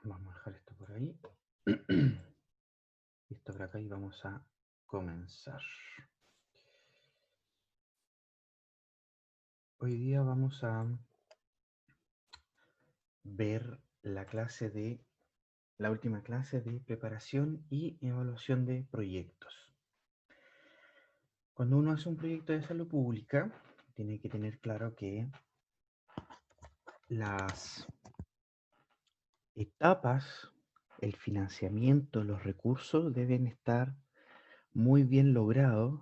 Vamos a dejar esto por ahí. Y esto por acá y vamos a comenzar. Hoy día vamos a ver la última clase de preparación y evaluación de proyectos. Cuando uno hace un proyecto de salud pública, tiene que tener claro que las etapas, el financiamiento, los recursos deben estar muy bien logrados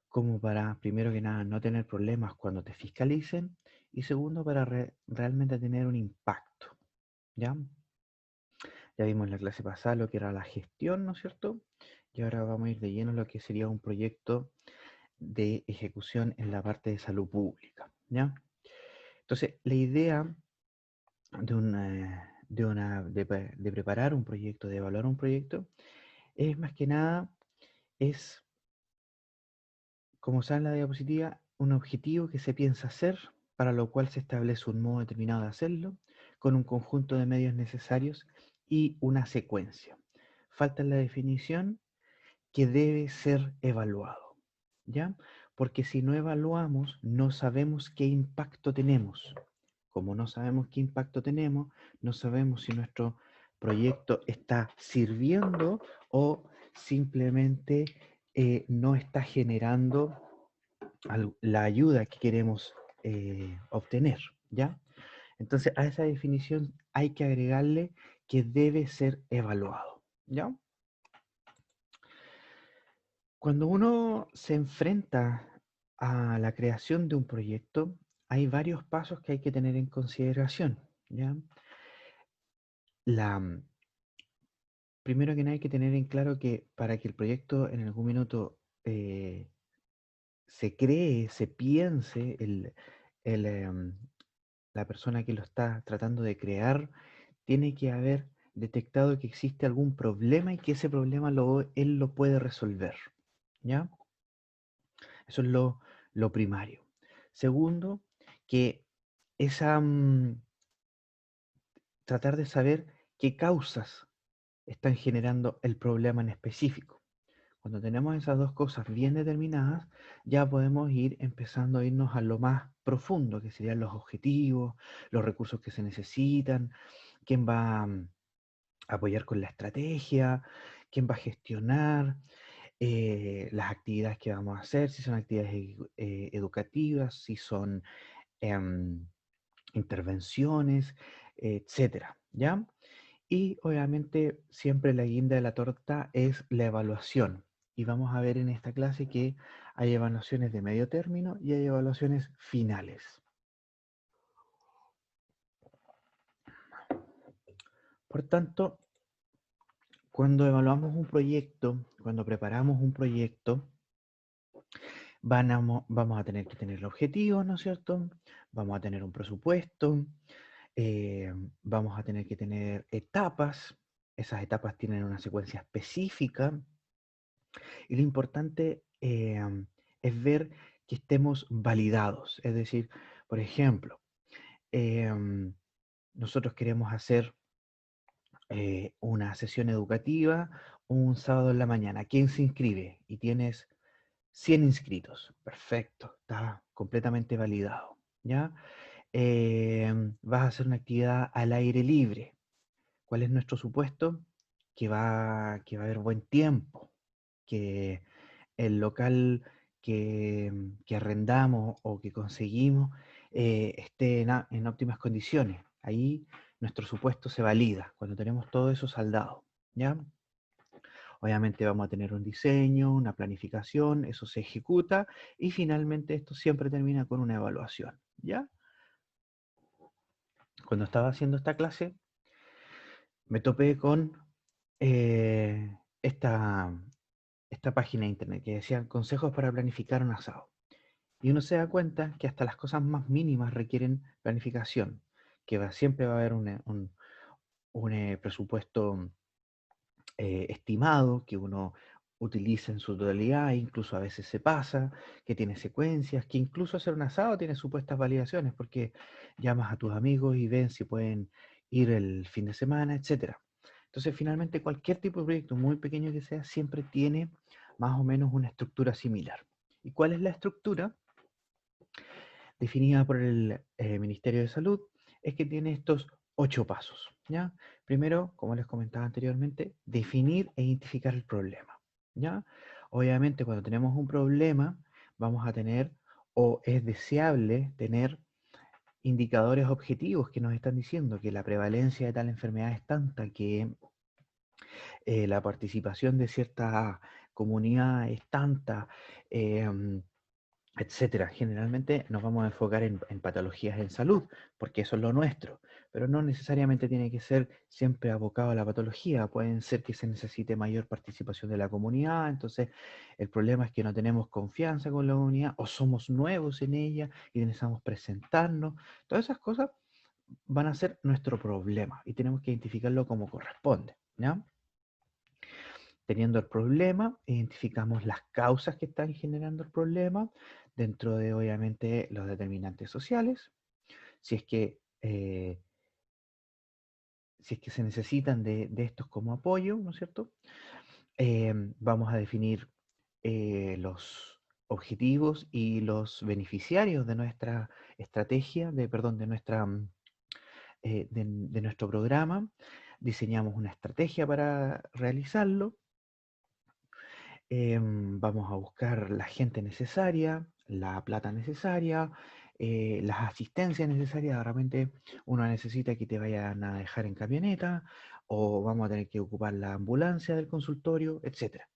como para, primero que nada, no tener problemas cuando te fiscalicen y segundo, para realmente tener un impacto, ¿ya? Ya vimos en la clase pasada lo que era la gestión, ¿no es cierto? Y ahora vamos a ir de lleno a lo que sería un proyecto de ejecución en la parte de salud pública, ¿ya? Entonces, la idea de preparar un proyecto, de evaluar un proyecto, es más que nada, es, como sale en la diapositiva, un objetivo que se piensa hacer, para lo cual se establece un modo determinado de hacerlo, con un conjunto de medios necesarios y una secuencia. Falta la definición que debe ser evaluado, ¿ya? Porque si no evaluamos, no sabemos qué impacto tenemos. Como no sabemos qué impacto tenemos, no sabemos si nuestro proyecto está sirviendo o simplemente no está generando la ayuda que queremos obtener, ¿ya? Entonces a esa definición hay que agregarle que debe ser evaluado, ¿ya? Cuando uno se enfrenta a la creación de un proyecto, hay varios pasos que hay que tener en consideración, ¿ya? La, Primero que nada hay que tener en claro que para que el proyecto en algún minuto eh, se cree, se piense, el, em, la persona que lo está tratando de crear tiene que haber detectado que existe algún problema y que ese problema él lo puede resolver, ¿ya? Eso es lo primario. Segundo, que esa, tratar de saber qué causas están generando el problema en específico. Cuando tenemos esas dos cosas bien determinadas, ya podemos ir empezando a irnos a lo más profundo, que serían los objetivos, los recursos que se necesitan, quién va a apoyar con la estrategia, quién va a gestionar, las actividades que vamos a hacer, si son actividades educativas, si son em, intervenciones, etcétera, ¿ya? Y obviamente siempre la guinda de la torta es la evaluación. Y vamos a ver en esta clase que hay evaluaciones de medio término y hay evaluaciones finales. Por tanto, cuando evaluamos un proyecto, cuando preparamos un proyecto, vamos a tener que tener objetivos, ¿no es cierto? Vamos a tener un presupuesto, eh, vamos a tener que tener etapas. Esas etapas tienen una secuencia específica. Y lo importante es ver que estemos validados. Es decir, por ejemplo, em, nosotros queremos hacer una sesión educativa un sábado en la mañana. ¿Quién se inscribe? Y tienes 100 inscritos. Perfecto, está completamente validado. ¿Ya? Vas a hacer una actividad al aire libre. ¿Cuál es nuestro supuesto? Que va a haber buen tiempo, que el local que arrendamos o que conseguimos esté en óptimas condiciones. Ahí nuestro supuesto se valida cuando tenemos todo eso saldado, ¿ya? Obviamente vamos a tener un diseño, una planificación, eso se ejecuta y finalmente esto siempre termina con una evaluación, ¿ya? Cuando estaba haciendo esta clase me topé con eh, esta, esta página de internet que decía consejos para planificar un asado. Y uno se da cuenta que hasta las cosas más mínimas requieren planificación, que siempre va a haber un presupuesto estimado que uno utiliza en su totalidad, incluso a veces se pasa, que tiene secuencias, que incluso hacer un asado tiene supuestas validaciones, porque llamas a tus amigos y ven si pueden ir el fin de semana, etcétera. Entonces, finalmente, cualquier tipo de proyecto, muy pequeño que sea, siempre tiene más o menos una estructura similar. ¿Y cuál es la estructura? Definida por el Ministerio de Salud, es que tiene estos 8 pasos, ¿ya? Primero, como les comentaba anteriormente, definir e identificar el problema, ¿ya? Obviamente, cuando tenemos un problema, vamos a tener, o es deseable tener indicadores objetivos que nos están diciendo que la prevalencia de tal enfermedad es tanta, que la participación de cierta comunidad es tanta, etcétera. Generalmente nos vamos a enfocar en patologías en salud, porque eso es lo nuestro, pero no necesariamente tiene que ser siempre abocado a la patología. Pueden ser que se necesite mayor participación de la comunidad, entonces el problema es que no tenemos confianza con la comunidad o somos nuevos en ella y necesitamos presentarnos. Todas esas cosas van a ser nuestro problema y tenemos que identificarlo como corresponde, ¿ya? Teniendo el problema, identificamos las causas que están generando el problema dentro de, obviamente, los determinantes sociales. Si es que, si es que se necesitan de estos como apoyo, ¿no es cierto? Vamos a definir los objetivos y los beneficiarios de nuestra estrategia, perdón, de nuestro programa. Diseñamos una estrategia para realizarlo. Vamos a buscar la gente necesaria, la plata necesaria, las asistencias necesarias. De repente uno necesita que te vayan a dejar en camioneta o vamos a tener que ocupar la ambulancia del consultorio, etcétera.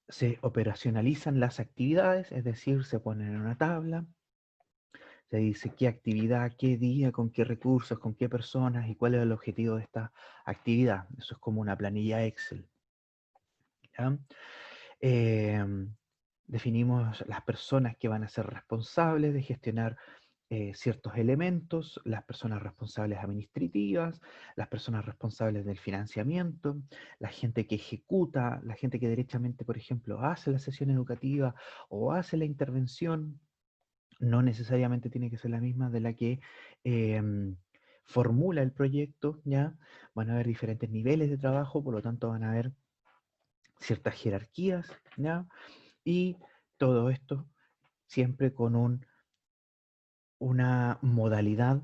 Se operacionalizan las actividades, es decir, se ponen en una tabla, se dice qué actividad, qué día, con qué recursos, con qué personas y cuál es el objetivo de esta actividad. Eso es como una planilla Excel, ¿ya? Em, Definimos las personas que van a ser responsables de gestionar ciertos elementos, las personas responsables administrativas, las personas responsables del financiamiento, la gente que ejecuta, la gente que derechamente, por ejemplo, hace la sesión educativa o hace la intervención. No necesariamente tiene que ser la misma de la que em, formula el proyecto, ¿ya? Van a haber diferentes niveles de trabajo, por lo tanto van a haber ciertas jerarquías, ¿ya? Y todo esto siempre con una modalidad,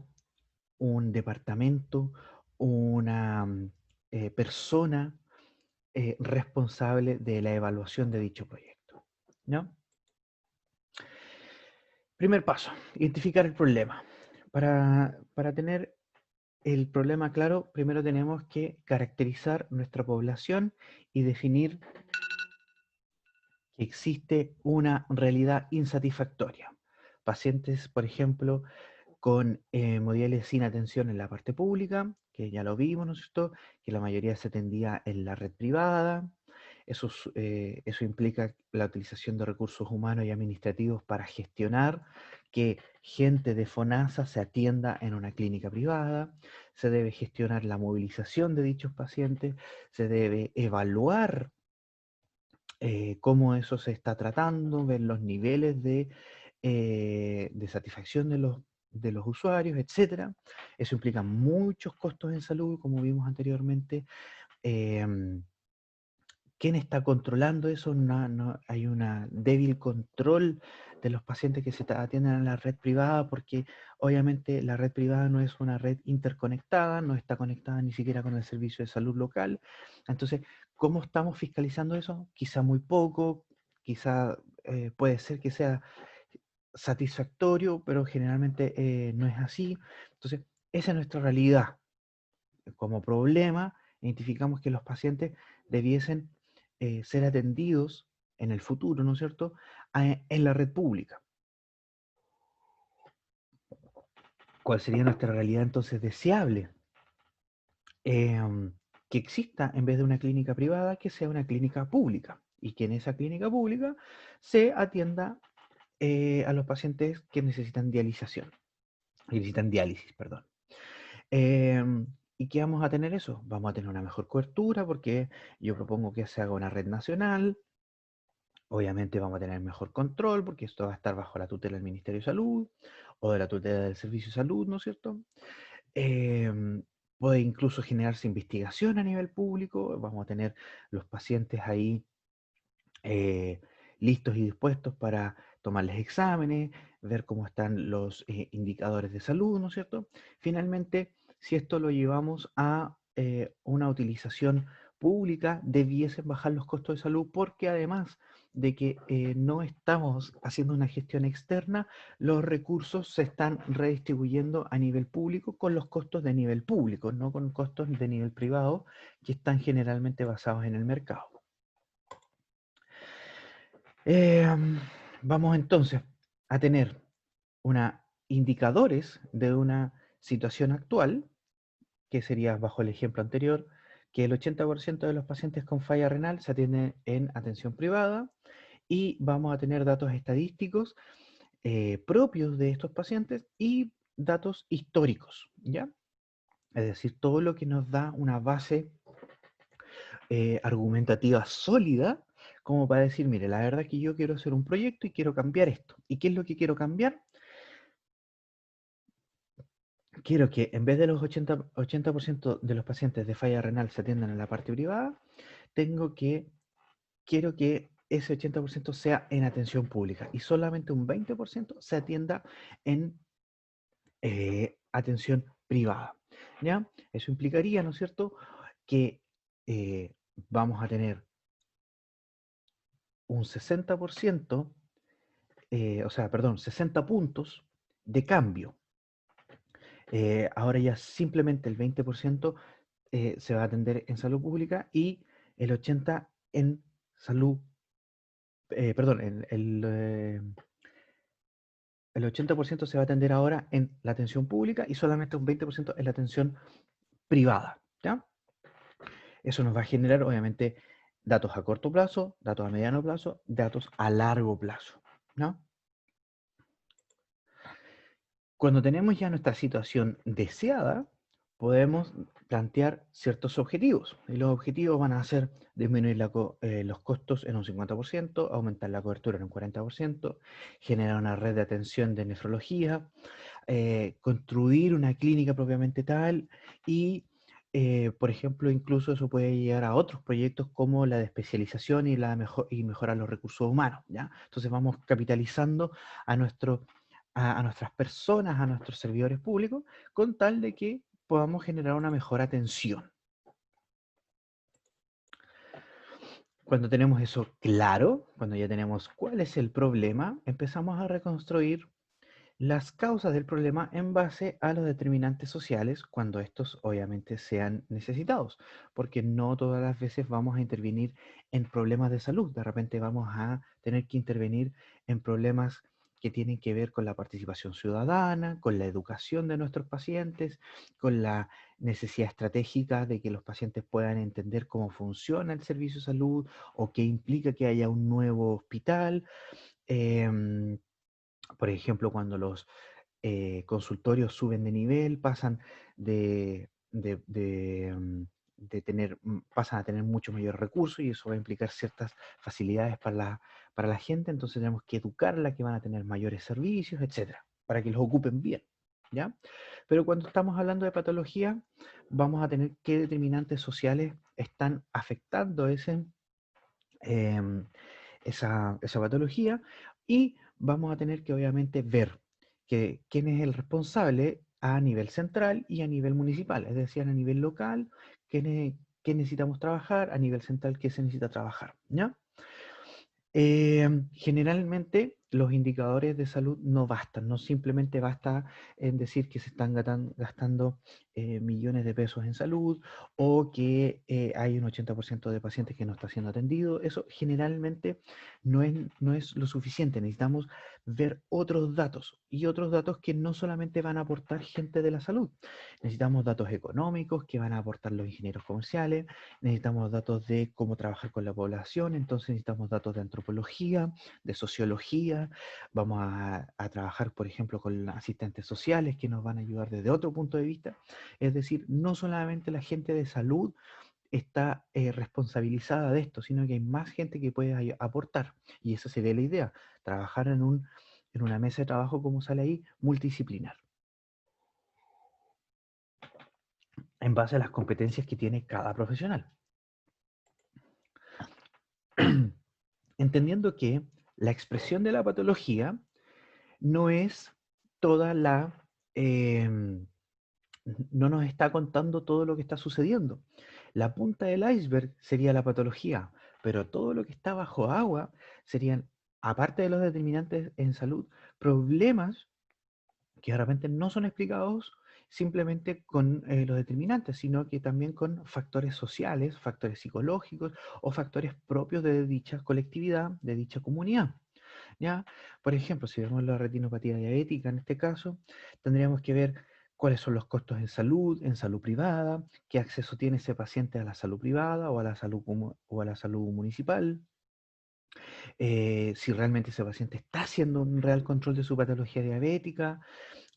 un departamento, una persona responsable de la evaluación de dicho proyecto, ¿no? Primer paso, identificar el problema. Para tener el problema claro, primero tenemos que caracterizar nuestra población y definir que existe una realidad insatisfactoria. Pacientes, por ejemplo, con hemodiálisis sin atención en la parte pública, que ya lo vimos, ¿no es cierto? Que la mayoría se atendía en la red privada. Eso implica la utilización de recursos humanos y administrativos para gestionar que gente de FONASA se atienda en una clínica privada. Se debe gestionar la movilización de dichos pacientes, se debe evaluar cómo eso se está tratando, ver los niveles de satisfacción de los usuarios, etcétera. Eso implica muchos costos en salud, como vimos anteriormente. Em, ¿Quién está controlando eso? Hay un débil control de los pacientes que atienden en la red privada, porque obviamente la red privada no es una red interconectada, no está conectada ni siquiera con el servicio de salud local. Entonces, ¿cómo estamos fiscalizando eso? Quizá muy poco, quizá puede ser que sea satisfactorio, pero generalmente no es así. Entonces, esa es nuestra realidad. Como problema, identificamos que los pacientes debiesen ser atendidos en el futuro, ¿no es cierto?, en la red pública. ¿Cuál sería nuestra realidad entonces deseable? Que exista, en vez de una clínica privada, que sea una clínica pública y que en esa clínica pública se atienda a los pacientes que necesitan diálisis, perdón. ¿Y qué vamos a tener eso? Vamos a tener una mejor cobertura porque yo propongo que se haga una red nacional, Obviamente vamos a tener mejor control porque esto va a estar bajo la tutela del Ministerio de Salud o de la tutela del Servicio de Salud, ¿no es cierto? Em, Puede incluso generarse investigación a nivel público, vamos a tener los pacientes ahí eh, listos y dispuestos para tomarles exámenes, ver cómo están los indicadores de salud, ¿no es cierto? Finalmente, si esto lo llevamos a una utilización pública, debiesen bajar los costos de salud porque además de que no estamos haciendo una gestión externa, los recursos se están redistribuyendo a nivel público con los costos de nivel público, no con costos de nivel privado que están generalmente basados en el mercado. Em, Vamos entonces a tener indicadores de una situación actual, que sería bajo el ejemplo anterior, que el 80% de los pacientes con falla renal se atienden en atención privada y vamos a tener datos estadísticos propios de estos pacientes y datos históricos, ¿ya? Es decir, todo lo que nos da una base argumentativa sólida como para decir, mire, la verdad es que yo quiero hacer un proyecto y quiero cambiar esto. ¿Y qué es lo que quiero cambiar? Quiero que en vez de los 80% de los pacientes de falla renal se atiendan en la parte privada, tengo que, quiero que ese 80% sea en atención pública y solamente un 20% se atienda en atención privada. ¿Ya? Eso implicaría, ¿no es cierto?, que vamos a tener un 60%, o sea, perdón, 60 puntos de cambio. Ahora ya simplemente el 20% se va a atender en salud pública y el 80% en salud, perdón, el 80% se va a atender ahora en la atención pública y solamente un 20% en la atención privada. ¿Ya? Eso nos va a generar, obviamente, datos a corto plazo, datos a mediano plazo, datos a largo plazo. ¿No? Cuando tenemos ya nuestra situación deseada, podemos plantear ciertos objetivos. Y los objetivos van a ser disminuir los costos en un 50%, aumentar la cobertura en un 40%, generar una red de atención de nefrología, construir una clínica propiamente tal y, por ejemplo, incluso eso puede llegar a otros proyectos como la de especialización y mejorar los recursos humanos, ¿ya? Entonces vamos capitalizando a a nuestras personas, a nuestros servidores públicos, con tal de que podamos generar una mejor atención. Cuando tenemos eso claro, cuando ya tenemos cuál es el problema, empezamos a reconstruir las causas del problema en base a los determinantes sociales cuando estos obviamente sean necesitados, porque no todas las veces vamos a intervenir en problemas de salud, de repente vamos a tener que intervenir en problemas que tienen que ver con la participación ciudadana, con la educación de nuestros pacientes, con la necesidad estratégica de que los pacientes puedan entender cómo funciona el servicio de salud o qué implica que haya un nuevo hospital. Em, por ejemplo, cuando los consultorios suben de nivel, pasan de tener, pasan a tener mucho mayor recursos y eso va a implicar ciertas facilidades para la gente, entonces tenemos que educarla, que van a tener mayores servicios, etcétera, para que los ocupen bien, ¿ya? Pero cuando estamos hablando de patología, vamos a tener qué determinantes sociales están afectando em, esa patología y vamos a tener que obviamente ver quién es el responsable a nivel central y a nivel municipal, es decir, a nivel local, qué necesitamos trabajar, a nivel central, qué se necesita trabajar, ¿ya? Generalmente los indicadores de salud no bastan, no simplemente basta en decir que se están gastando millones de pesos en salud o que hay un 80% de pacientes que no está siendo atendido. Eso generalmente no es lo suficiente. Necesitamos ver otros datos y otros datos que no solamente van a aportar gente de la salud. Necesitamos datos económicos que van a aportar los ingenieros comerciales, necesitamos datos de cómo trabajar con la población, entonces necesitamos datos de antropología, de sociología, vamos a trabajar, por ejemplo, con asistentes sociales que nos van a ayudar desde otro punto de vista, es decir, no solamente la gente de salud está responsabilizada de esto, sino que hay más gente que puede aportar. Y esa sería la idea, trabajar en una mesa de trabajo, como sale ahí, multidisciplinar, en base a las competencias que tiene cada profesional. Entendiendo que la expresión de la patología no es toda la... no nos está contando todo lo que está sucediendo. La punta del iceberg sería la patología, pero todo lo que está bajo agua serían, aparte de los determinantes en salud, problemas que de repente no son explicados simplemente con los determinantes, sino que también con factores sociales, factores psicológicos o factores propios de dicha colectividad, de dicha comunidad. ¿Ya? Por ejemplo, si vemos la retinopatía diabética en este caso, tendríamos que ver cuáles son los costos en salud privada, qué acceso tiene ese paciente a la salud privada o a la salud, o a la salud municipal, si realmente ese paciente está haciendo un real control de su patología diabética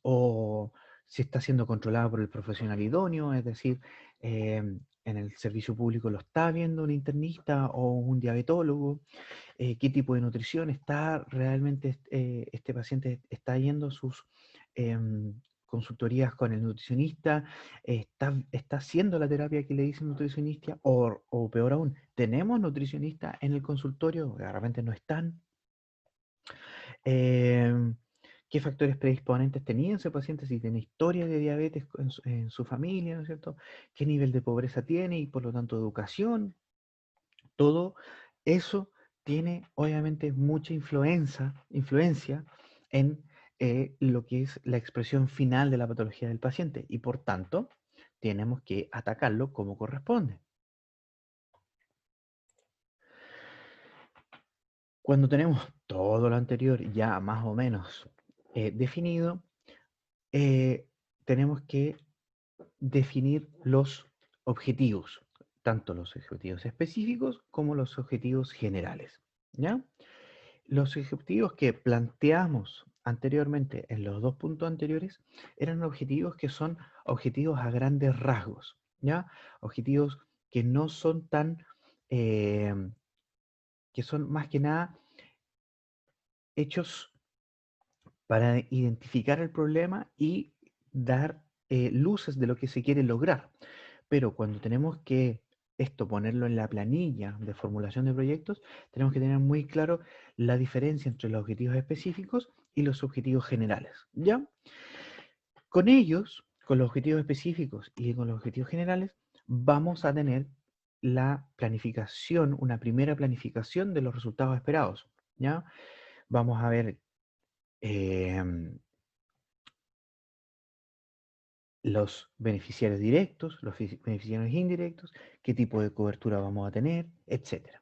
o si está siendo controlado por el profesional idóneo, es decir, en el servicio público lo está viendo un internista o un diabetólogo, qué tipo de nutrición está realmente este paciente está yendo a sus consultorías con el nutricionista, está haciendo la terapia que le dice el nutricionista, o peor aún, tenemos nutricionistas en el consultorio, de repente no están. Em, ¿Qué factores predisponentes tenía ese paciente? Si tiene historia de diabetes en su familia, ¿no es cierto? ¿Qué nivel de pobreza tiene y por lo tanto educación? Todo eso tiene obviamente mucha influencia en lo que es la expresión final de la patología del paciente y por tanto tenemos que atacarlo como corresponde. Cuando tenemos todo lo anterior ya más o menos definido, eh, tenemos que definir los objetivos, tanto los objetivos específicos como los objetivos generales, ¿ya? Los objetivos que planteamos anteriormente en los dos puntos anteriores eran objetivos que son objetivos a grandes rasgos, ¿ya? Objetivos que no son tan, eh, que son más que nada hechos para identificar el problema y dar luces de lo que se quiere lograr. Pero cuando tenemos que esto ponerlo en la planilla de formulación de proyectos, tenemos que tener muy claro la diferencia entre los objetivos específicos y los objetivos generales, ¿ya? Con ellos, con los objetivos específicos y con los objetivos generales, vamos a tener la planificación, una primera planificación de los resultados esperados, ¿ya? Vamos a ver em, los beneficiarios directos, los beneficiarios indirectos, qué tipo de cobertura vamos a tener, etcétera.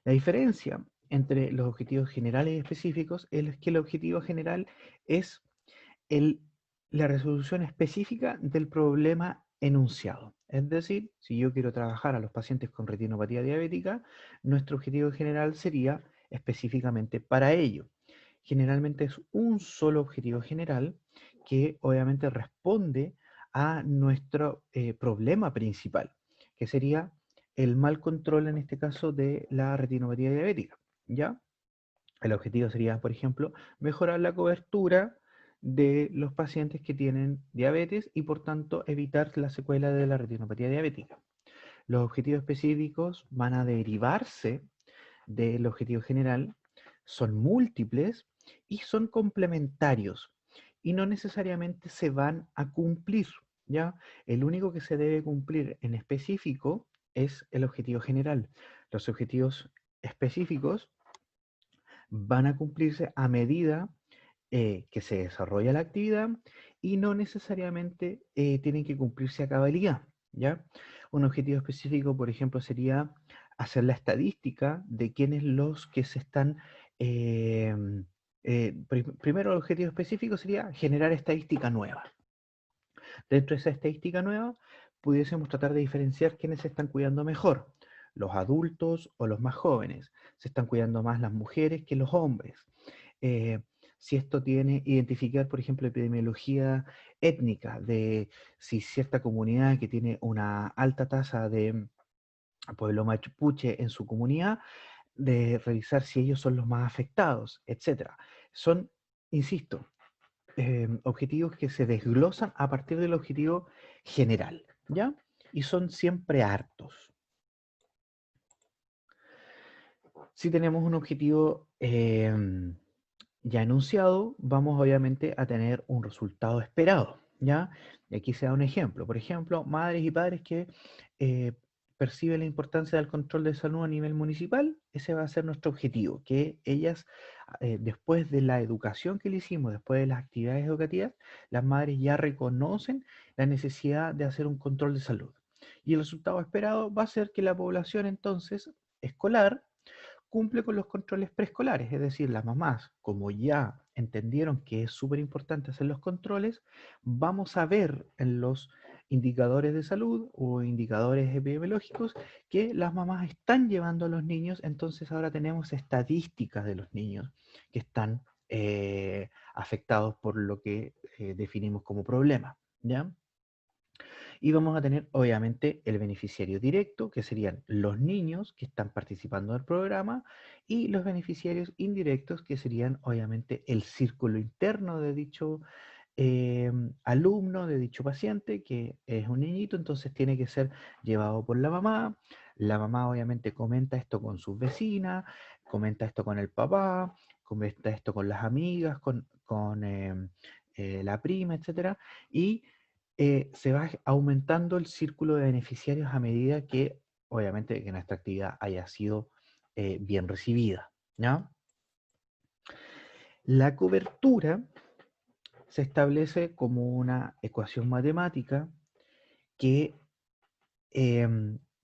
La diferencia entre los objetivos generales y específicos es que el objetivo general es el, la resolución específica del problema enunciado. Es decir, si yo quiero trabajar a los pacientes con retinopatía diabética, nuestro objetivo general sería específicamente para ello. Generalmente es un solo objetivo general que obviamente responde a nuestro problema principal, que sería el mal control en este caso de la retinopatía diabética, ¿ya? El objetivo sería, por ejemplo, mejorar la cobertura de los pacientes que tienen diabetes y por tanto evitar la secuela de la retinopatía diabética. Los objetivos específicos van a derivarse del objetivo general, son múltiples y son complementarios y no necesariamente se van a cumplir, ¿ya? El único que se debe cumplir en específico es el objetivo general. Los objetivos específicos van a cumplirse a medida que se desarrolla la actividad y no necesariamente tienen que cumplirse a cabalidad, ¿ya? Un objetivo específico, por ejemplo, sería hacer la estadística de quiénes los que se están... eh, primero, el objetivo específico sería generar estadística nueva. Dentro de esa estadística nueva, pudiésemos tratar de diferenciar quiénes se están cuidando mejor, los adultos o los más jóvenes. Se están cuidando más las mujeres que los hombres. Eh, si esto tiene, identificar, por ejemplo, epidemiología étnica, de si cierta comunidad que tiene una alta tasa pueblo mapuche en su comunidad, de revisar si ellos son los más afectados, etcétera. Son, insisto, objetivos que se desglosan a partir del objetivo general, ¿ya? Y son siempre hartos. Si tenemos un objetivo ya enunciado, vamos obviamente a tener un resultado esperado, ¿ya? Y aquí se da un ejemplo. Por ejemplo, madres y padres que eh, perciben la importancia del control de salud a nivel municipal, ese va a ser nuestro objetivo, que ellas, después de la educación que le hicimos, después de las actividades educativas, las madres ya reconocen la necesidad de hacer un control de salud. Y el resultado esperado va a ser que la población entonces escolar cumple con los controles preescolares, es decir, las mamás, como ya entendieron que es súper importante hacer los controles, vamos a ver en los indicadores de salud o indicadores epidemiológicos que las mamás están llevando a los niños, entonces ahora tenemos estadísticas de los niños que están afectados por lo que definimos como problema, ¿ya? Y vamos a tener, obviamente, el beneficiario directo, que serían los niños que están participando del programa, y los beneficiarios indirectos, que serían, obviamente, el círculo interno de dicho alumno, de dicho paciente, que es un niñito, entonces tiene que ser llevado por la mamá. La mamá, obviamente, comenta esto con sus vecinas, comenta esto con el papá, comenta esto con las amigas, con la prima, etcétera, y se va aumentando el círculo de beneficiarios a medida que, obviamente, que nuestra actividad haya sido bien recibida, ¿ya? La cobertura se establece como una ecuación matemática que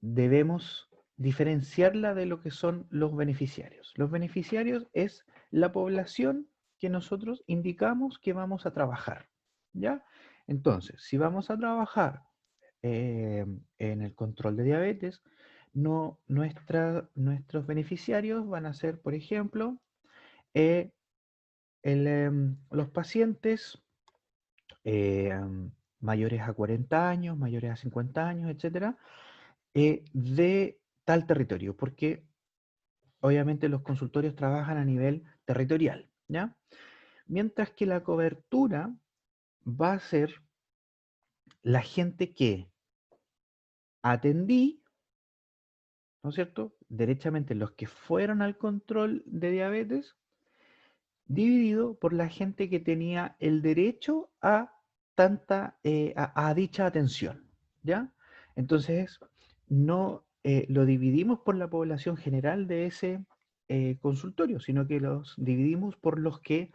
debemos diferenciarla de lo que son los beneficiarios. Los beneficiarios es la población que nosotros indicamos que vamos a trabajar, ¿ya? Entonces, si vamos a trabajar en el control de diabetes, nuestros beneficiarios van a ser, por ejemplo, eh, los pacientes mayores a 40 años, mayores a 50 años, etcétera, de tal territorio, porque obviamente los consultorios trabajan a nivel territorial, ¿ya? Mientras que la cobertura va a ser la gente que atendí, ¿no es cierto? Derechamente los que fueron al control de diabetes, dividido por la gente que tenía el derecho a a dicha atención, ¿ya? Entonces, no lo dividimos por la población general de ese consultorio, sino que los dividimos por los que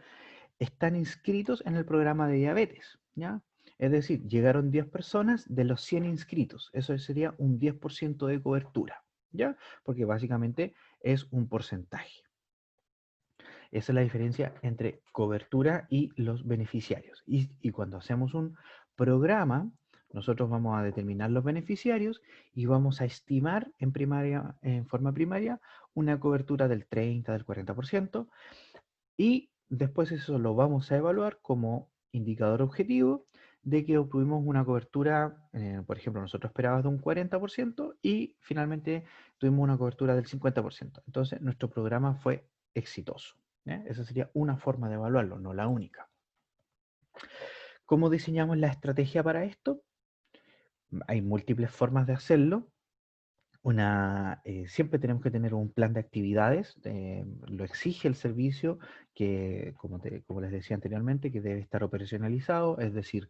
están inscritos en el programa de diabetes, ¿ya? Es decir, llegaron 10 personas de los 100 inscritos, eso sería un 10% de cobertura, ¿ya? Porque básicamente es un porcentaje. Esa es la diferencia entre cobertura y los beneficiarios. Y cuando hacemos un programa, nosotros vamos a determinar los beneficiarios y vamos a estimar en forma primaria, una cobertura del 30, del 40%, y después eso lo vamos a evaluar como indicador objetivo de que obtuvimos una cobertura, por ejemplo, nosotros esperábamos de un 40% y finalmente tuvimos una cobertura del 50%. Entonces, nuestro programa fue exitoso. Esa sería una forma de evaluarlo, no la única. ¿Cómo diseñamos la estrategia para esto? Hay múltiples formas de hacerlo. Siempre tenemos que tener un plan de actividades, lo exige el servicio, que como les decía anteriormente, que debe estar operacionalizado, es decir,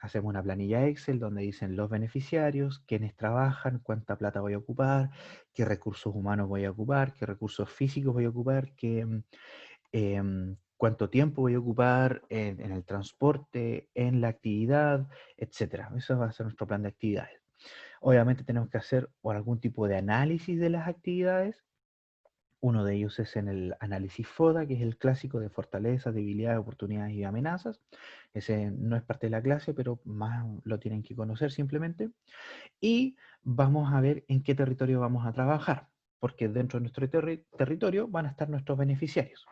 hacemos una planilla Excel donde dicen los beneficiarios, quiénes trabajan, cuánta plata voy a ocupar, qué recursos humanos voy a ocupar, qué recursos físicos voy a ocupar, cuánto tiempo voy a ocupar en el transporte, en la actividad, etcétera. Eso va a ser nuestro plan de actividades. Obviamente tenemos que hacer algún tipo de análisis de las actividades. Uno de ellos es en el análisis FODA, que es el clásico de fortalezas, debilidades, oportunidades y amenazas. Ese no es parte de la clase, pero más lo tienen que conocer simplemente. Y vamos a ver en qué territorio vamos a trabajar, porque dentro de nuestro territorio van a estar nuestros beneficiarios.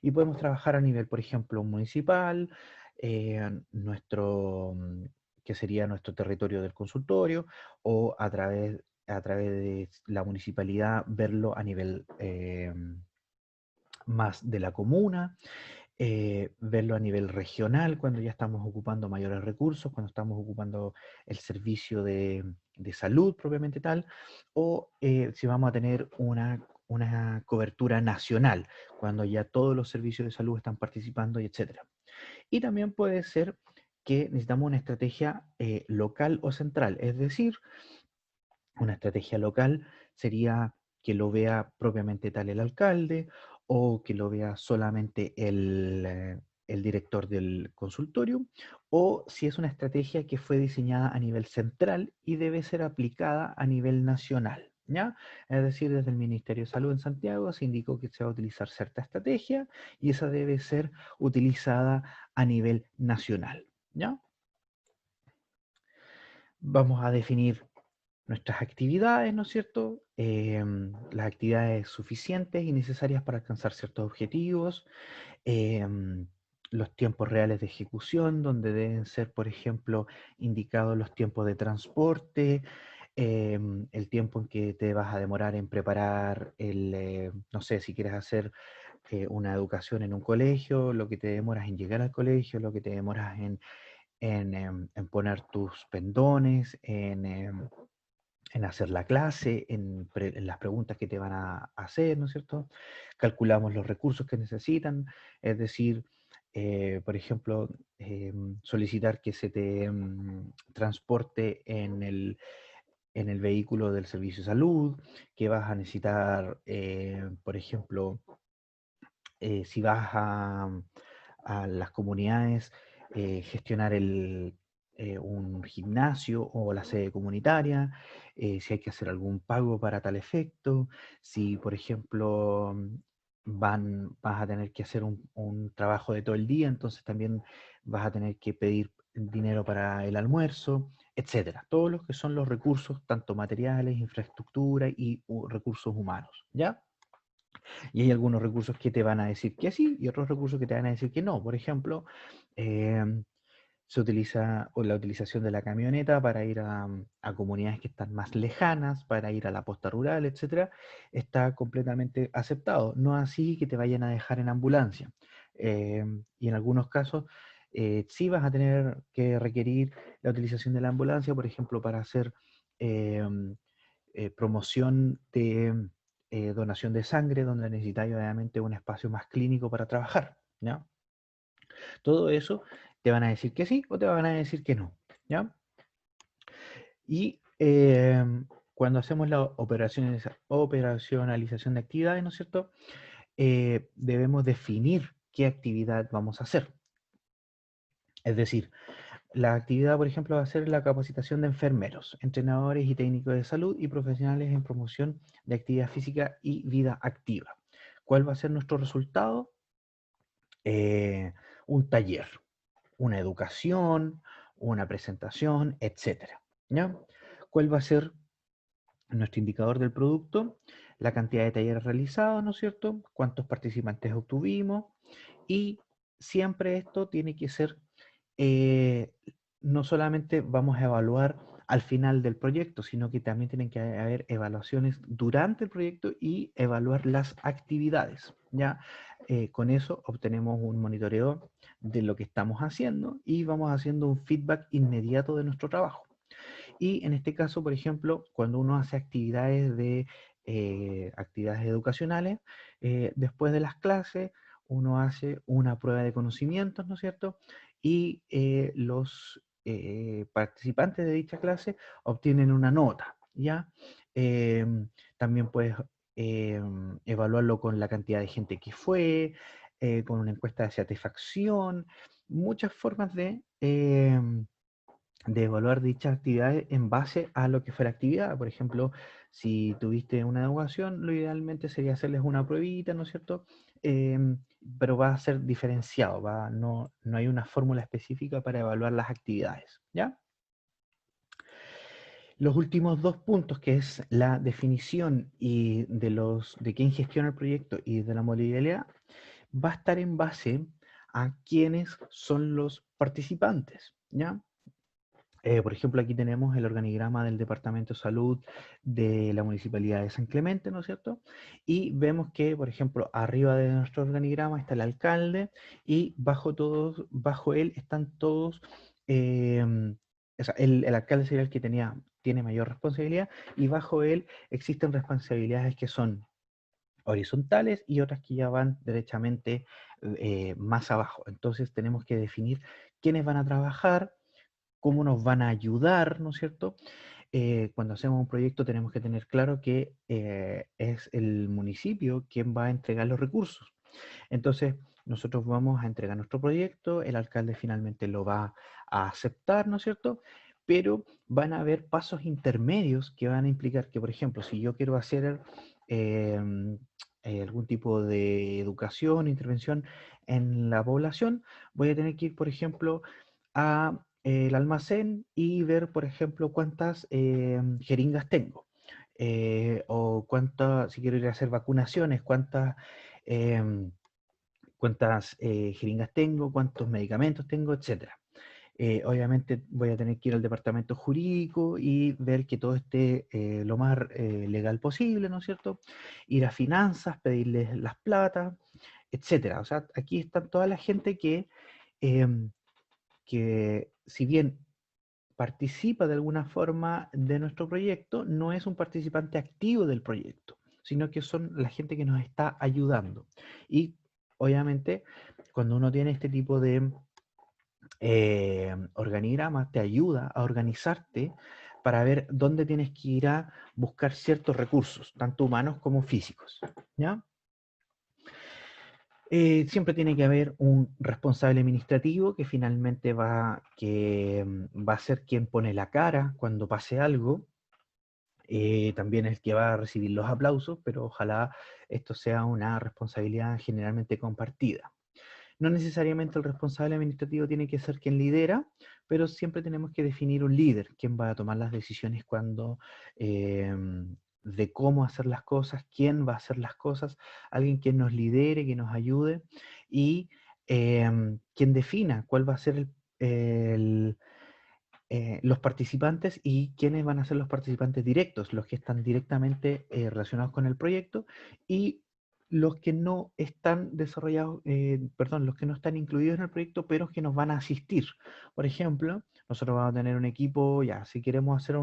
Y podemos trabajar a nivel, por ejemplo, municipal, nuestro, que sería nuestro territorio del consultorio, o a través a través de la municipalidad verlo a nivel más de la comuna, verlo a nivel regional cuando ya estamos ocupando mayores recursos, cuando estamos ocupando el servicio de salud propiamente tal, o si vamos a tener una cobertura nacional, cuando ya todos los servicios de salud están participando, y etcétera. Y también puede ser que necesitamos una estrategia local o central, es decir, una estrategia local sería que lo vea propiamente tal el alcalde o que lo vea solamente el director del consultorio, o si es una estrategia que fue diseñada a nivel central y debe ser aplicada a nivel nacional. ¿Ya? Es decir, desde el Ministerio de Salud en Santiago se indicó que se va a utilizar cierta estrategia y esa debe ser utilizada a nivel nacional. ¿Ya? Vamos a definir nuestras actividades, ¿no es cierto? Las actividades suficientes y necesarias para alcanzar ciertos objetivos, em, los tiempos reales de ejecución, donde deben ser, por ejemplo, indicados los tiempos de transporte, el tiempo en que te vas a demorar en preparar no sé, si quieres hacer una educación en un colegio, lo que te demoras en llegar al colegio, lo que te demoras en poner tus pendones, en hacer la clase, en las preguntas que te van a hacer, ¿no es cierto? Calculamos los recursos que necesitan, es decir, por ejemplo, solicitar que se te transporte en el vehículo del servicio de salud, que vas a necesitar, por ejemplo, si vas a las comunidades, gestionar un gimnasio o la sede comunitaria, si hay que hacer algún pago para tal efecto, si por ejemplo vas a tener que hacer un trabajo de todo el día, entonces también vas a tener que pedir dinero para el almuerzo, etcétera. Todos los que son los recursos, tanto materiales, infraestructura y recursos humanos, ¿ya? Y hay algunos recursos que te van a decir que sí y otros recursos que te van a decir que no. Por ejemplo, em, se utiliza o la utilización de la camioneta para ir a comunidades que están más lejanas, para ir a la posta rural, etcétera, está completamente aceptado. No así que te vayan a dejar en ambulancia. Y en algunos casos sí vas a tener que requerir la utilización de la ambulancia, por ejemplo, para hacer em, promoción de donación de sangre, donde necesitáis obviamente un espacio más clínico para trabajar, ¿ya? Todo eso te van a decir que sí o te van a decir que no, ¿ya? Y cuando hacemos la operacionalización de actividades, ¿no es cierto? Debemos definir qué actividad vamos a hacer. Es decir, la actividad, por ejemplo, va a ser la capacitación de enfermeros, entrenadores y técnicos de salud y profesionales en promoción de actividad física y vida activa. ¿Cuál va a ser nuestro resultado? Un taller, una educación, una presentación, etcétera. ¿Ya? ¿Cuál va a ser nuestro indicador del producto? La cantidad de talleres realizados, ¿no es cierto? ¿Cuántos participantes obtuvimos? Y siempre esto tiene que ser, eh, no solamente vamos a evaluar al final del proyecto, sino que también tienen que haber evaluaciones durante el proyecto y evaluar las actividades. ¿Ya? Con eso obtenemos un monitoreo de lo que estamos haciendo y vamos haciendo un feedback inmediato de nuestro trabajo. Y en este caso, por ejemplo, cuando uno hace actividades educacionales, después de las clases, uno hace una prueba de conocimientos, ¿no es cierto? Y los participantes de dicha clase obtienen una nota, ¿ya? También puedes evaluarlo con la cantidad de gente que fue, con una encuesta de satisfacción, muchas formas de evaluar dichas actividades en base a lo que fue la actividad. Por ejemplo, si tuviste una evaluación, lo idealmente sería hacerles una pruebita, ¿no es cierto? Pero va a ser diferenciado, no hay una fórmula específica para evaluar las actividades, ¿ya? Los últimos dos puntos, que es la definición de quién gestiona el proyecto y de la modalidad, va a estar en base a quiénes son los participantes, ¿ya? Por ejemplo, aquí tenemos el organigrama del Departamento de Salud de la Municipalidad de San Clemente, ¿no es cierto? Y vemos que, por ejemplo, arriba de nuestro organigrama está el alcalde y bajo él están todos, o sea, el alcalde sería el que tiene mayor responsabilidad y bajo él existen responsabilidades que son horizontales y otras que ya van derechamente más abajo. Entonces tenemos que definir quiénes van a trabajar, cómo nos van a ayudar, ¿no es cierto? Cuando hacemos un proyecto tenemos que tener claro que es el municipio quien va a entregar los recursos. Entonces, nosotros vamos a entregar nuestro proyecto, el alcalde finalmente lo va a aceptar, ¿no es cierto? Pero van a haber pasos intermedios que van a implicar que, por ejemplo, si yo quiero hacer algún tipo de educación, intervención en la población, voy a tener que ir, por ejemplo, a el almacén y ver, por ejemplo, cuántas jeringas tengo. O cuántas, si quiero ir a hacer vacunaciones, em, cuántas jeringas tengo, cuántos medicamentos tengo, etcétera. Obviamente voy a tener que ir al departamento jurídico y ver que todo esté lo más legal posible, ¿no es cierto? Ir a finanzas, pedirles las platas, etcétera. O sea, aquí está toda la gente em, que si bien participa de alguna forma de nuestro proyecto, no es un participante activo del proyecto, sino que son la gente que nos está ayudando. Y obviamente, cuando uno tiene este tipo de organigrama, te ayuda a organizarte para ver dónde tienes que ir a buscar ciertos recursos, tanto humanos como físicos. ¿Ya? Siempre tiene que haber un responsable administrativo que finalmente va a ser quien pone la cara cuando pase algo. También es el que va a recibir los aplausos, pero ojalá esto sea una responsabilidad generalmente compartida. No necesariamente el responsable administrativo tiene que ser quien lidera, pero siempre tenemos que definir un líder, quien va a tomar las decisiones de cómo hacer las cosas, quién va a hacer las cosas, alguien quien nos lidere, que nos ayude y quien defina cuál va a ser el, los participantes y quiénes van a ser los participantes directos, los que están directamente relacionados con el proyecto y los que no están desarrollados, perdón, los que no están incluidos en el proyecto, pero que nos van a asistir. Por ejemplo, nosotros vamos a tener un equipo, ya, si queremos hacer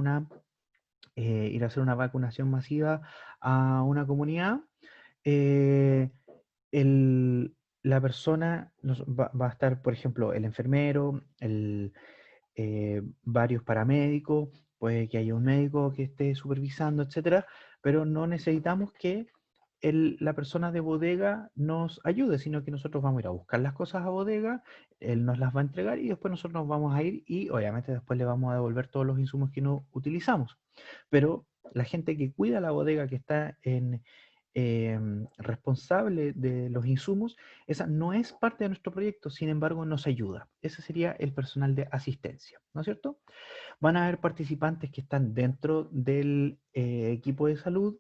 ir a hacer una vacunación masiva a una comunidad, eh, la persona va a estar, por ejemplo, el enfermero, varios paramédicos, puede que haya un médico que esté supervisando, etcétera, pero no necesitamos que la persona de bodega nos ayude, sino que nosotros vamos a ir a buscar las cosas a bodega, él nos las va a entregar y después nosotros nos vamos a ir y obviamente después le vamos a devolver todos los insumos que no utilizamos. Pero la gente que cuida la bodega, que está responsable de los insumos, esa no es parte de nuestro proyecto, sin embargo nos ayuda. Ese sería el personal de asistencia, ¿no es cierto? Van a haber participantes que están dentro del equipo de salud,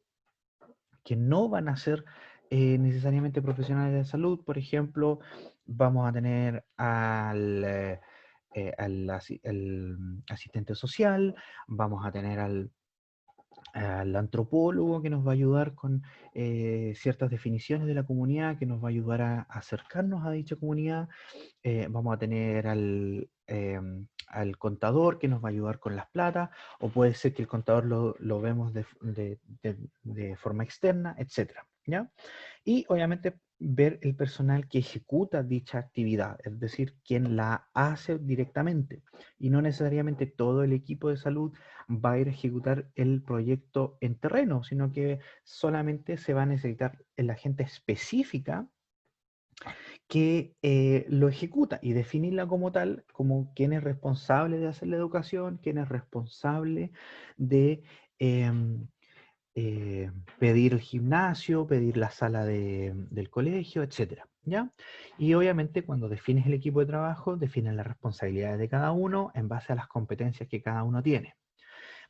que no van a ser necesariamente profesionales de salud. Por ejemplo, vamos a tener al asistente social, vamos a tener al antropólogo que nos va a ayudar con ciertas definiciones de la comunidad, que nos va a ayudar a acercarnos a dicha comunidad. Vamos a tener al contador que nos va a ayudar con las platas, o puede ser que el contador lo vemos de forma externa, etcétera, ¿ya? Y obviamente ver el personal que ejecuta dicha actividad, es decir, quien la hace directamente. Y no necesariamente todo el equipo de salud va a ir a ejecutar el proyecto en terreno, sino que solamente se va a necesitar la gente específica que lo ejecuta y definirla como tal, como quién es responsable de hacer la educación, quién es responsable de em, pedir el gimnasio, pedir la sala del colegio, etcétera, ¿ya? Y obviamente cuando defines el equipo de trabajo, defines las responsabilidades de cada uno en base a las competencias que cada uno tiene.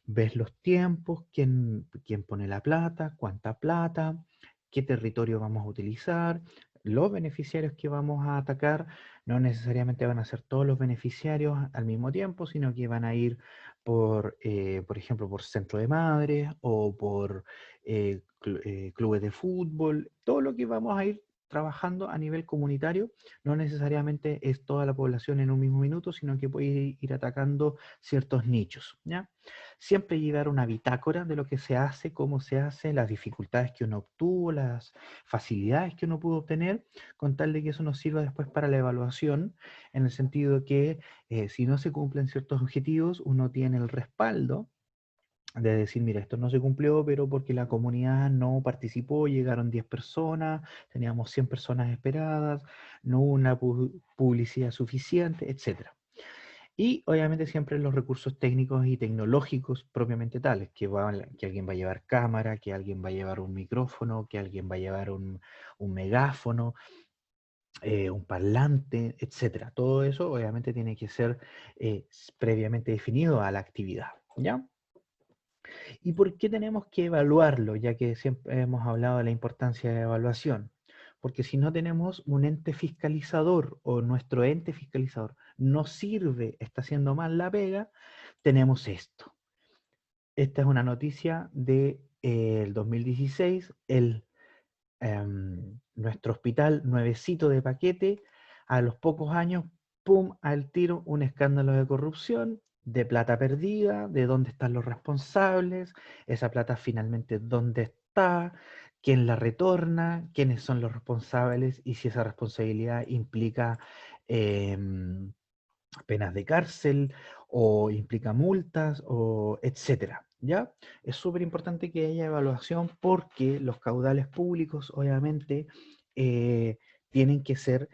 Ves los tiempos, quién pone la plata, cuánta plata, qué territorio vamos a utilizar, los beneficiarios que vamos a atacar no necesariamente van a ser todos los beneficiarios al mismo tiempo, sino que van a ir por ejemplo, por centro de madres o por clubes de fútbol, todo lo que vamos a ir trabajando a nivel comunitario, no necesariamente es toda la población en un mismo minuto, sino que puede ir atacando ciertos nichos, ¿ya? Siempre llevar una bitácora de lo que se hace, cómo se hace, las dificultades que uno obtuvo, las facilidades que uno pudo obtener, con tal de que eso nos sirva después para la evaluación, en el sentido de que si no se cumplen ciertos objetivos, uno tiene el respaldo de decir, mira, esto no se cumplió, pero porque la comunidad no participó, llegaron 10 personas, teníamos 100 personas esperadas, no hubo una publicidad suficiente, etcétera. Y obviamente siempre los recursos técnicos y tecnológicos propiamente tales, que alguien va a llevar cámara, que alguien va a llevar un micrófono, que alguien va a llevar un megáfono, un parlante, etcétera. Todo eso obviamente tiene que ser previamente definido a la actividad, ¿ya? ¿Y por qué tenemos que evaluarlo? Ya que siempre hemos hablado de la importancia de la evaluación. Porque si no tenemos un ente fiscalizador o nuestro ente fiscalizador no sirve, está haciendo mal la pega, tenemos esto. Esta es una noticia del 2016, nuestro hospital nuevecito de paquete, a los pocos años, pum, al tiro, un escándalo de corrupción, de plata perdida, de dónde están los responsables, esa plata finalmente dónde está, quién la retorna, quiénes son los responsables y si esa responsabilidad implica em, penas de cárcel o implica multas o etcétera. ¿Ya? Es súper importante que haya evaluación porque los caudales públicos obviamente tienen que ser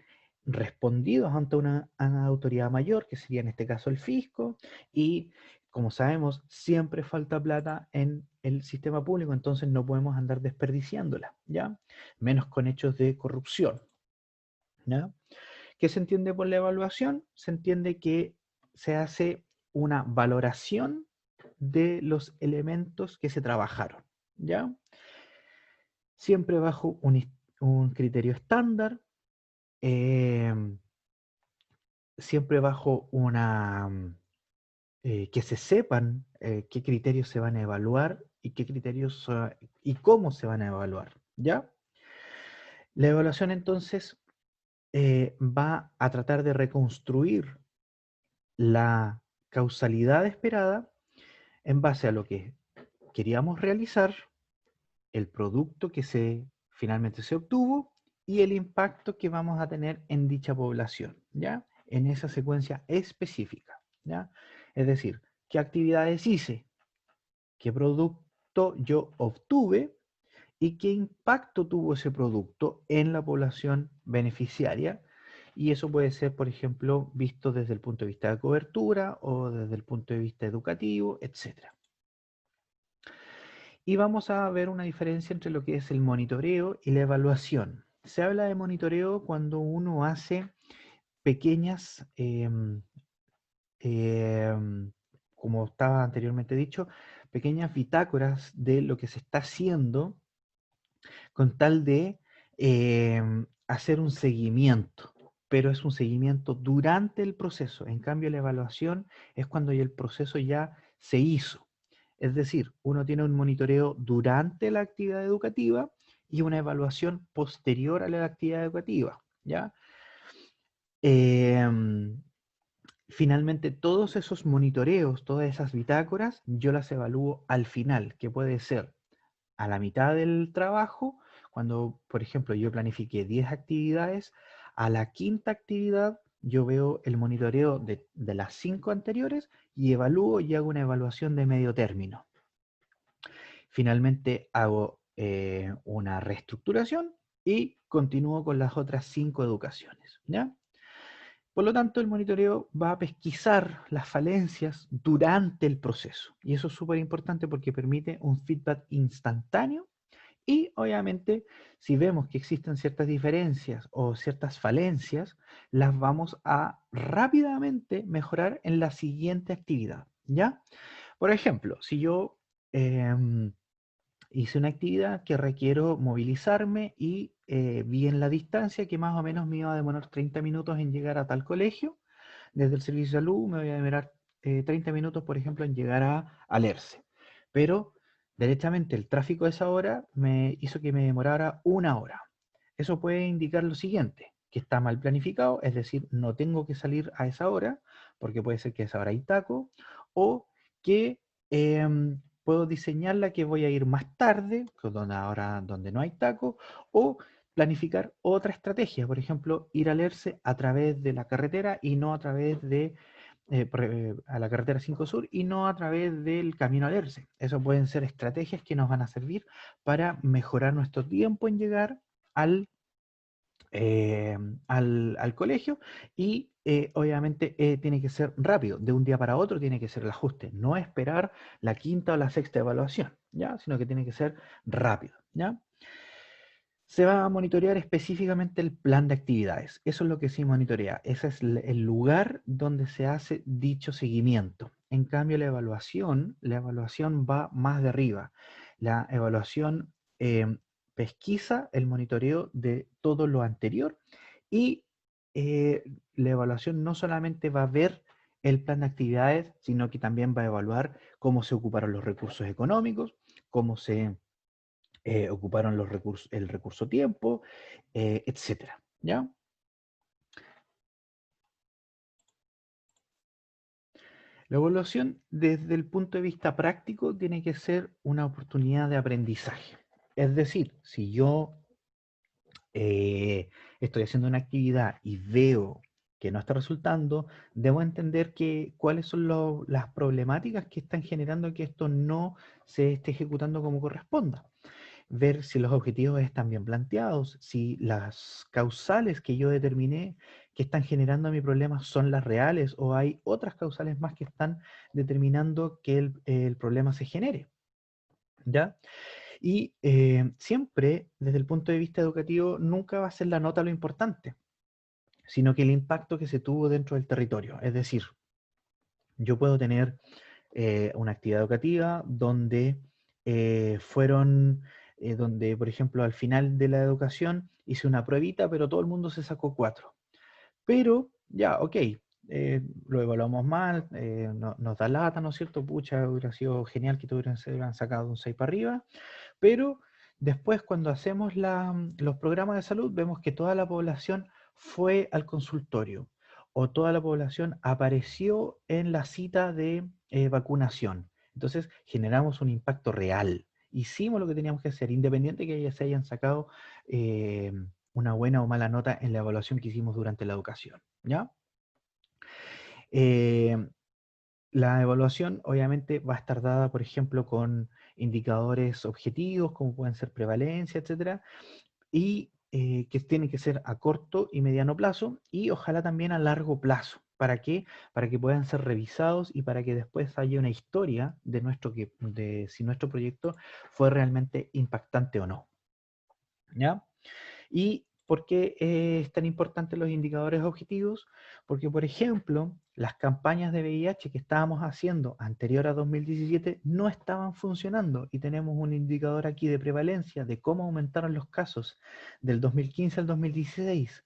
respondidos ante una autoridad mayor, que sería en este caso el fisco, y como sabemos, siempre falta plata en el sistema público, entonces no podemos andar desperdiciándola, ¿ya? Menos con hechos de corrupción, ¿ya? ¿Qué se entiende por la evaluación? Se entiende que se hace una valoración de los elementos que se trabajaron, ¿ya? Siempre bajo un criterio estándar, eh, siempre bajo que se sepan qué criterios se van a evaluar y qué criterios y cómo se van a evaluar, ¿ya? La evaluación entonces va a tratar de reconstruir la causalidad esperada en base a lo que queríamos realizar, el producto que finalmente se obtuvo y el impacto que vamos a tener en dicha población, ¿ya? En esa secuencia específica, ¿ya? Es decir, qué actividades hice, qué producto yo obtuve y qué impacto tuvo ese producto en la población beneficiaria. Y eso puede ser, por ejemplo, visto desde el punto de vista de cobertura o desde el punto de vista educativo, etcétera. Y vamos a ver una diferencia entre lo que es el monitoreo y la evaluación. Se habla de monitoreo cuando uno hace pequeñas, como estaba anteriormente dicho, pequeñas bitácoras de lo que se está haciendo con tal de hacer un seguimiento, pero es un seguimiento durante el proceso. En cambio, la evaluación es cuando ya el proceso ya se hizo. Es decir, uno tiene un monitoreo durante la actividad educativa y una evaluación posterior a la actividad educativa, ¿ya? Em, Finalmente, todos esos monitoreos, todas esas bitácoras, yo las evalúo al final, que puede ser a la mitad del trabajo, cuando, por ejemplo, yo planifiqué 10 actividades, a la quinta actividad yo veo el monitoreo de las 5 anteriores y evalúo y hago una evaluación de medio término. Finalmente hago una reestructuración y continúo con las otras 5 educaciones, ¿ya? Por lo tanto, el monitoreo va a pesquisar las falencias durante el proceso. Y eso es súper importante porque permite un feedback instantáneo y obviamente si vemos que existen ciertas diferencias o ciertas falencias, las vamos a rápidamente mejorar en la siguiente actividad, ¿ya? Por ejemplo, si yo hice una actividad que requiero movilizarme y vi en la distancia que más o menos me iba a demorar 30 minutos en llegar a tal colegio. Desde el servicio de salud me voy a demorar 30 minutos, por ejemplo, en llegar a Lerce. Pero derechamente el tráfico de esa hora me hizo que me demorara una hora. Eso puede indicar lo siguiente, que está mal planificado, es decir, no tengo que salir a esa hora, porque puede ser que a esa hora hay taco, o que puedo diseñarla que voy a ir más tarde, donde ahora donde no hay taco, o planificar otra estrategia, por ejemplo, ir a Lerce a través de la carretera y no a través de a la carretera 5 Sur y no a través del camino al Erce. Eso pueden ser estrategias que nos van a servir para mejorar nuestro tiempo en llegar al, al colegio y obviamente tiene que ser rápido, de un día para otro tiene que ser el ajuste, no esperar la quinta o la sexta evaluación, ¿ya? Sino que tiene que ser rápido, ¿ya? Se va a monitorear específicamente el plan de actividades. Eso es lo que sí monitorea. Ese es el lugar donde se hace dicho seguimiento. En cambio, la evaluación va más de arriba. La evaluación pesquisa el monitoreo de todo lo anterior y la evaluación no solamente va a ver el plan de actividades, sino que también va a evaluar cómo se ocuparon los recursos económicos, cómo se ocuparon los recursos, el recurso tiempo, etcétera, ¿ya? La evaluación desde el punto de vista práctico tiene que ser una oportunidad de aprendizaje. Es decir, si yo estoy haciendo una actividad y veo que no está resultando, debo entender cuáles son las problemáticas que están generando que esto no se esté ejecutando como corresponda. Ver si los objetivos están bien planteados, si las causales que yo determiné que están generando mi problema son las reales o hay otras causales más que están determinando que el problema se genere, ¿ya? Y siempre, desde el punto de vista educativo, nunca va a ser la nota lo importante, sino que el impacto que se tuvo dentro del territorio. Es decir, yo puedo tener una actividad educativa donde donde, por ejemplo, al final de la educación hice una pruebita, pero todo el mundo se sacó 4. Pero, ya, ok, lo evaluamos mal, nos da lata, ¿no es cierto? Pucha, hubiera sido genial que se hubieran sacado un 6 para arriba, pero después cuando hacemos los programas de salud vemos que toda la población fue al consultorio o toda la población apareció en la cita de vacunación. Entonces generamos un impacto real. Hicimos lo que teníamos que hacer, independiente que se hayan sacado eh, una buena o mala nota en la evaluación que hicimos durante la educación. ¿Ya? Eh, la evaluación obviamente va a estar dada, por ejemplo, con indicadores objetivos, como pueden ser prevalencia, etcétera, y que tienen que ser a corto y mediano plazo, y ojalá también a largo plazo. ¿Para qué? Para que puedan ser revisados y para que después haya una historia de si nuestro proyecto fue realmente impactante o no. ¿Ya? ¿Y por qué es tan importante los indicadores objetivos? Porque, por ejemplo, las campañas de VIH que estábamos haciendo anterior a 2017 no estaban funcionando y tenemos un indicador aquí de prevalencia de cómo aumentaron los casos del 2015 al 2016,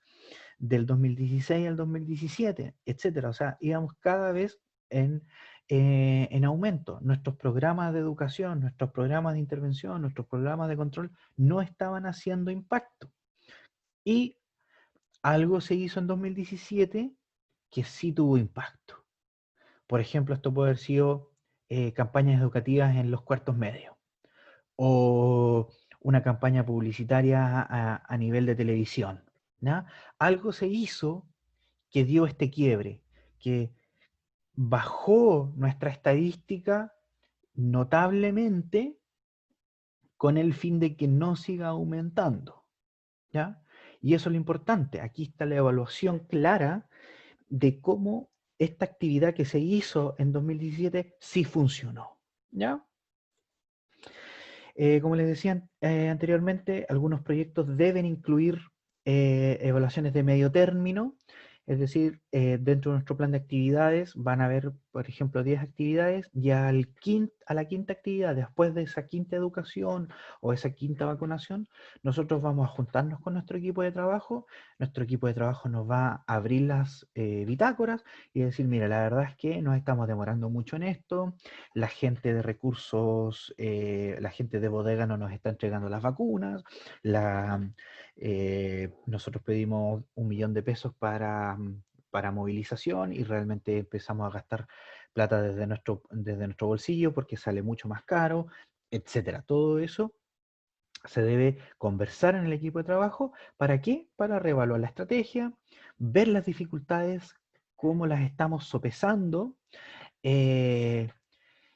del 2016 al 2017, etcétera. O sea, íbamos cada vez en aumento. Nuestros programas de educación, nuestros programas de intervención, nuestros programas de control no estaban haciendo impacto. Y algo se hizo en 2017 que sí tuvo impacto. Por ejemplo, esto puede haber sido campañas educativas en los cuartos medios o una campaña publicitaria a nivel de televisión, ¿ya? Algo se hizo que dio este quiebre, que bajó nuestra estadística notablemente con el fin de que no siga aumentando, ¿ya? Y eso es lo importante. Aquí está la evaluación clara de cómo esta actividad que se hizo en 2017 sí funcionó, ¿ya? Como les decía anteriormente, algunos proyectos deben incluir evaluaciones de medio término, Es decir, dentro de nuestro plan de actividades van a haber, por ejemplo, 10 actividades y a la quinta actividad, después de esa quinta educación o esa quinta vacunación, nosotros vamos a juntarnos con nuestro equipo de trabajo. Nuestro equipo de trabajo nos va a abrir las bitácoras y decir, mira, la verdad es que nos estamos demorando mucho en esto, la gente de recursos, la gente de bodega no nos está entregando las vacunas, la nosotros pedimos 1 millón de pesos para movilización y realmente empezamos a gastar plata desde nuestro bolsillo porque sale mucho más caro, etcétera. Todo eso se debe conversar en el equipo de trabajo. ¿Para qué? Para reevaluar la estrategia, ver las dificultades, cómo las estamos sopesando, eh,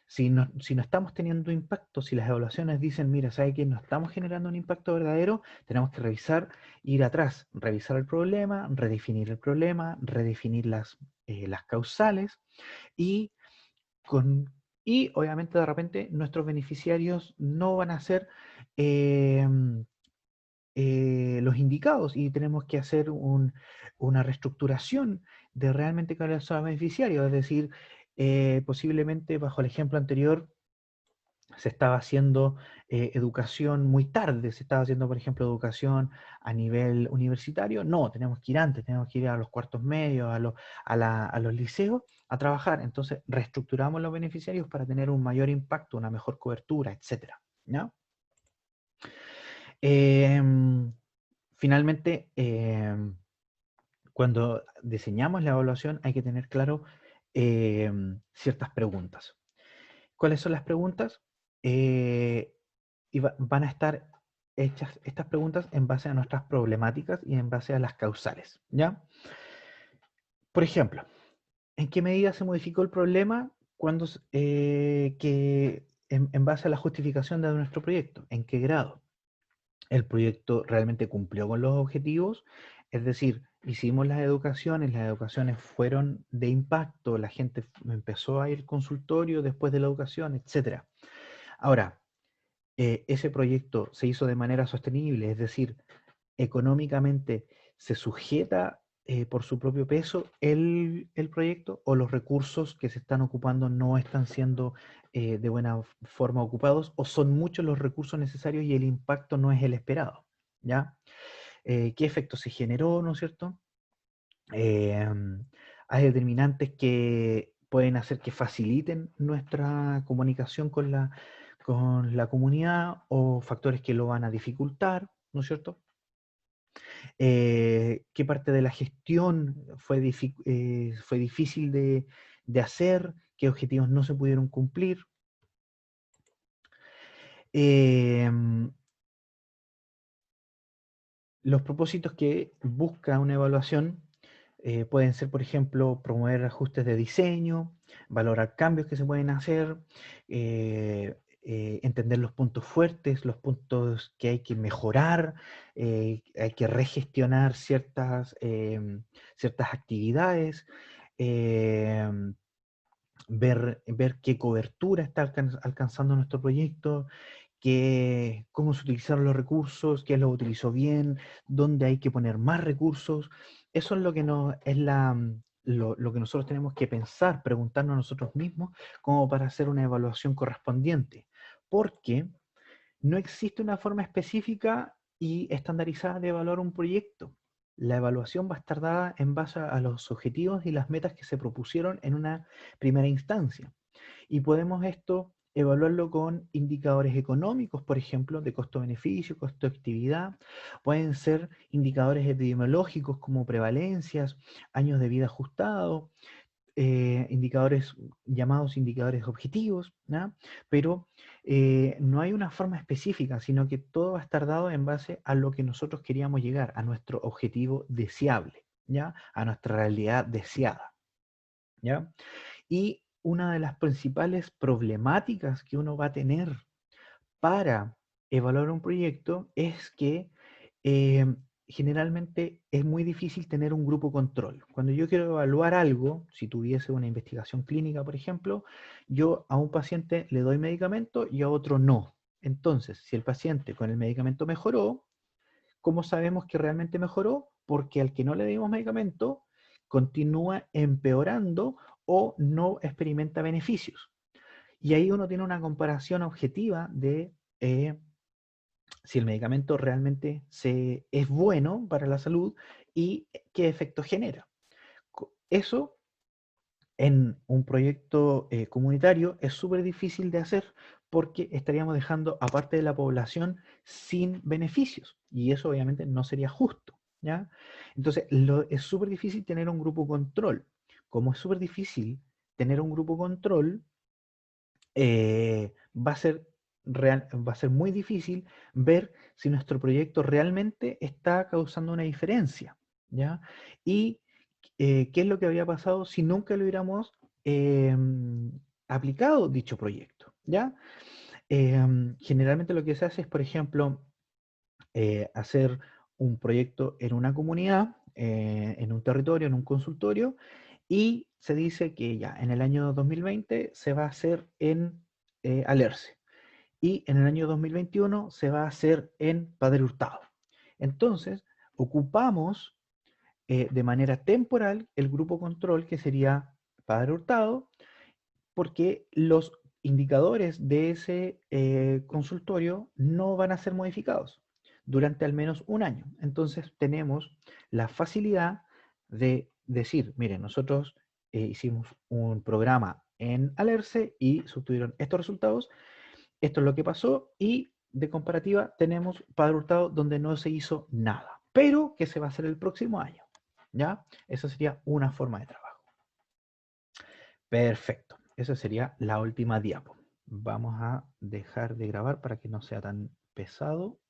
si no estamos teniendo impacto, si las evaluaciones dicen, mira, ¿sabe que no estamos generando un impacto verdadero? Tenemos que revisar, ir atrás, revisar el problema, redefinir las causales y, con, y obviamente de repente nuestros beneficiarios no van a ser eh, los indicados y tenemos que hacer una reestructuración de realmente cuáles son los beneficiarios, es decir, posiblemente bajo el ejemplo anterior se estaba haciendo educación muy tarde, se estaba haciendo, por ejemplo, educación a nivel universitario. No, tenemos que ir antes, tenemos que ir a los cuartos medios, a los liceos a trabajar. Entonces, reestructuramos los beneficiarios para tener un mayor impacto, una mejor cobertura, etcétera, ¿no? Finalmente, cuando diseñamos la evaluación hay que tener claro ciertas preguntas. ¿Cuáles son las preguntas? Eh, Van a estar hechas estas preguntas en base a nuestras problemáticas y en base a las causales, ¿ya? Por ejemplo, ¿en qué medida se modificó el problema cuando, en base a la justificación de nuestro proyecto? ¿En qué grado? ¿El proyecto realmente cumplió con los objetivos? Es decir, hicimos las educaciones fueron de impacto, la gente empezó a ir al consultorio después de la educación, etcétera. Ahora, ese proyecto se hizo de manera sostenible, es decir, económicamente se sujeta por su propio peso el proyecto o los recursos que se están ocupando no están siendo de buena forma ocupados o son muchos los recursos necesarios y el impacto no es el esperado, ¿ya? ¿Qué efecto se generó, no es cierto? Hay determinantes que pueden hacer que faciliten nuestra comunicación con la comunidad o factores que lo van a dificultar, ¿no es cierto? ¿Qué parte de la gestión fue difícil de hacer? ¿Qué objetivos no se pudieron cumplir? Em, los propósitos que busca una evaluación pueden ser, por ejemplo, promover ajustes de diseño, valorar cambios que se pueden hacer, entender los puntos fuertes, los puntos que hay que mejorar, hay que regestionar ciertas actividades, em, ver qué cobertura está alcanzando nuestro proyecto, cómo se utilizaron los recursos, quién los utilizó bien, dónde hay que poner más recursos. Eso es lo que, lo que nosotros tenemos que pensar, preguntarnos a nosotros mismos, como para hacer una evaluación correspondiente. Porque no existe una forma específica y estandarizada de evaluar un proyecto. La evaluación va a estar dada en base a los objetivos y las metas que se propusieron en una primera instancia. Y podemos esto evaluarlo con indicadores económicos, por ejemplo, de costo-beneficio, costo-actividad. Pueden ser indicadores epidemiológicos como prevalencias, años de vida ajustados, indicadores llamados indicadores objetivos, ¿no? Pero no hay una forma específica, sino que todo va a estar dado en base a lo que nosotros queríamos llegar, a nuestro objetivo deseable, ¿ya? A nuestra realidad deseada, ¿ya? Y una de las principales problemáticas que uno va a tener para evaluar un proyecto es que eh, generalmente es muy difícil tener un grupo control. Cuando yo quiero evaluar algo, si tuviese una investigación clínica, por ejemplo, yo a un paciente le doy medicamento y a otro no. Entonces, si el paciente con el medicamento mejoró, ¿cómo sabemos que realmente mejoró? Porque al que no le dimos medicamento, continúa empeorando o no experimenta beneficios. Y ahí uno tiene una comparación objetiva de si el medicamento realmente es bueno para la salud y qué efecto genera. Eso en un proyecto comunitario es súper difícil de hacer porque estaríamos dejando a parte de la población sin beneficios y eso obviamente no sería justo, ¿ya? Entonces es súper difícil tener un grupo control. Como es súper difícil tener un grupo control, va a ser muy difícil ver si nuestro proyecto realmente está causando una diferencia, ¿ya? Y qué es lo que habría pasado si nunca lo hubiéramos aplicado dicho proyecto, ¿ya? Generalmente lo que se hace es, por ejemplo, hacer un proyecto en una comunidad, en un territorio, en un consultorio, y se dice que ya en el año 2020 se va a hacer en Alerce y en el año 2021 se va a hacer en Padre Hurtado. Entonces, ocupamos de manera temporal el grupo control que sería Padre Hurtado, porque los indicadores de ese consultorio no van a ser modificados durante al menos un año. Entonces tenemos la facilidad de decir, miren, nosotros hicimos un programa en Alerce y se obtuvieron estos resultados, esto es lo que pasó y de comparativa tenemos Padre Hurtado donde no se hizo nada, pero que se va a hacer el próximo año. ¿Ya? Esa sería una forma de trabajo. Perfecto. Esa sería la última diapo. Vamos a dejar de grabar para que no sea tan pesado.